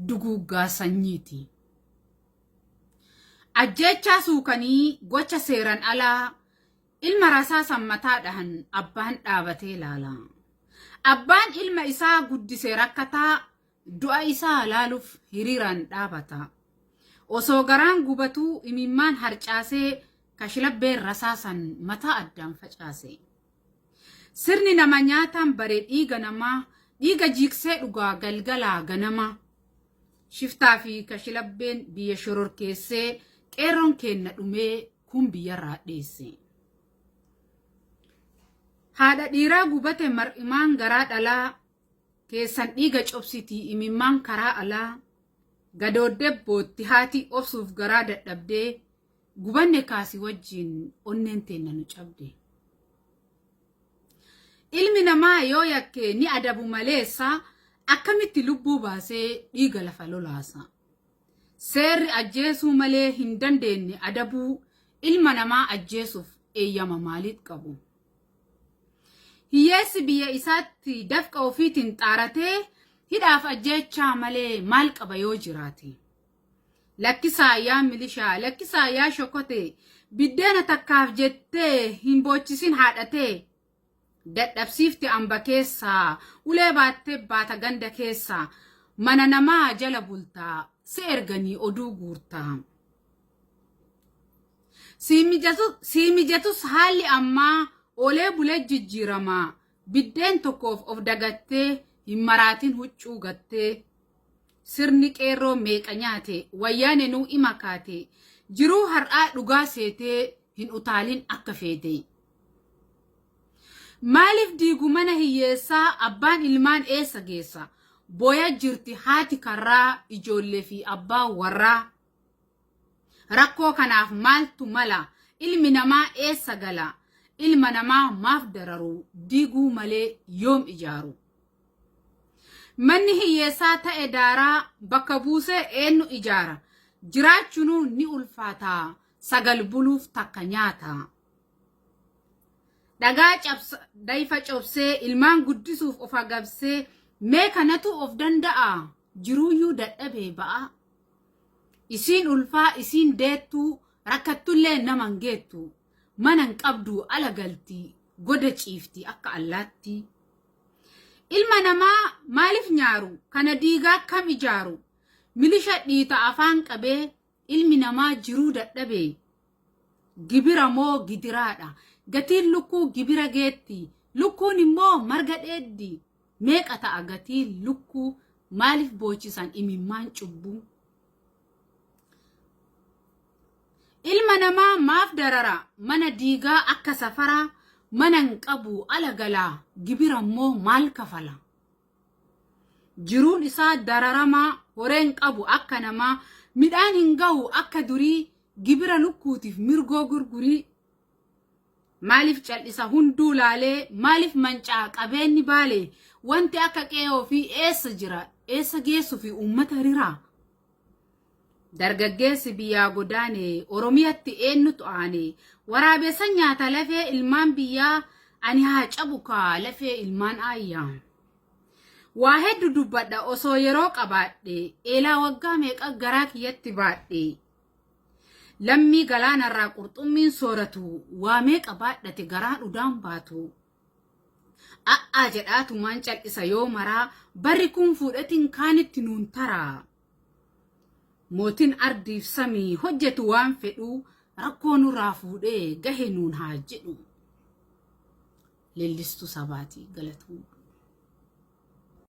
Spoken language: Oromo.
duguuggaa sanyiiti. Ajjechaa suukanii gocha seeran alaa ilma rasaasan mataadhaan abbaan dhaabatee ilaala. Abbaan ilma isaa guddisee rakkataa du'a isaa ilaaluuf hiriiraan dhaabata. Osoo garaan gubatuu imimmaan harcaasee kashilabbeen rasaasan mataa addaan facaase. Sirni nama nyaataan bare dhiiga namaa dhiiga jiiksee dhugaa galgalaa ganama. Shiftaa fi kashilabbeen biyya shororkeessee qeerroon kenna dhumee kun biyyarraa dheesse. Haadha dhiiraa gubate mar'imaan garaa dhalaa keessan dhiiga cobsitii imimmaan karaa alaa gadooddee bootti haati obsuuf garaa dadhabdee gubanne kaasi wajjin onneen teenna nu cabde. Ilmi namaa yoo yakke ni adabu maleessa akkamitti lubbuu baasee dhiiga lafa lolaasa. Seerri ajjeesuu malee hin dandeenye adabuu ilma namaa ajjeesuuf eeyyama maaliif qabu. Hiyyeessi biyya isaatti dafqa ofiitiin xaaratee hidhaaf ajjechaa malee maal qaba yoo jiraate. Lakkisaa yaa milishaa, lakkisaa yaa shokote, biddeena takkaaf jettee hin boochisin haadhatee. Dadhabsiifti amba keessaa, ulee baattee baata ganda keessaa, mana namaa jala bultaa, si erganii oduu guurtaa. Si mijatus haalli ammaa olee bulee jijjiiramaa, biddeen tokkoof of dagattee hin maraatin huccuu gattee. Sirni qeerroo meeqa nyaate, wayyaane nuu ima kaate, jiruu har'aa dhugaa seetee hin utaalin akka feete. Maaliif diigu mana hiyyeessaa abbaan ilmaan eessa geessa? Booya jirti haati karraa ijoollee fi abbaa warraa. Rakkoo kanaaf maaltu mala? Ilmi namaa eessa gala? Ilma namaa maaf dararu? Diiguu malee yoom ijaaru? Manni hiyyeessaa ta'e daaraa bakka buusee eenyu ijaara? Jiraachuunuu ni ulfaataa, sagal buluuf takka nyaata. Dhagaa dayfa cobsee ilmaan guddisuuf of agabsee mee kanatu of danda'a? Jiruuyyuu dadhabee ba'a. Isiin ulfaa isiin deettuu rakkattullee naman geettu. Manan qabdu ala galti goda ciifti akka allaatti. Ilma namaa maaliif nyaaru? Kana diigaa kam ijaaru? Milisha dhiita afaan qabee ilmi namaa jiruu dadhabee. Gibira moo gidiraadha? Gatiin lukkuu gibira geetti. Lukkuun immoo marga dheeddi. Meeqa ta'a gatiin lukkuu? Maaliif boochisan imimmaan cubbuu? Ilma namaa maaf darara? Mana diigaa akka safaraa, manan qabu ala galaa, gibira immoo maal kafala? Jiruun isaa dararamaa, horeen qabu akka namaa, midhaan hin gahu akka durii, gibira lukkuutiif mirgoo gurgurii. Maaliif cal'isa hunduu laalee, maaliif mancaa qabeenyi baalee, wanti akka qe'oo fi eessa jira, eessa geessu fi uummata riraa. Dargaggeessi biyyaa godaane, Oromiyatti eenyutu aane, waraabessa nyaata lafee ilmaan biyyaa, ani haa cabukaa lafee ilmaan aayyaa. Waa hedduu dubbadha osoo yeroo qabaadhe, eelaa waggaa meeqa garaa kiyyatti baadhe. Lammii galaanarraa qurxummiin sooratu, waa meeqa baadhate garaa dhudhaan baatu. A'aa jedhaatumaan cal'isa yoo maraa, barri kun fuudhatiin kaanitti nuun taraa. Mootiin ardiif samii hojjetu waan fedhu, rakkoo nurraa fuudhee gahe nuun haa jedhu. Leellistuu Sabaati Galatuu.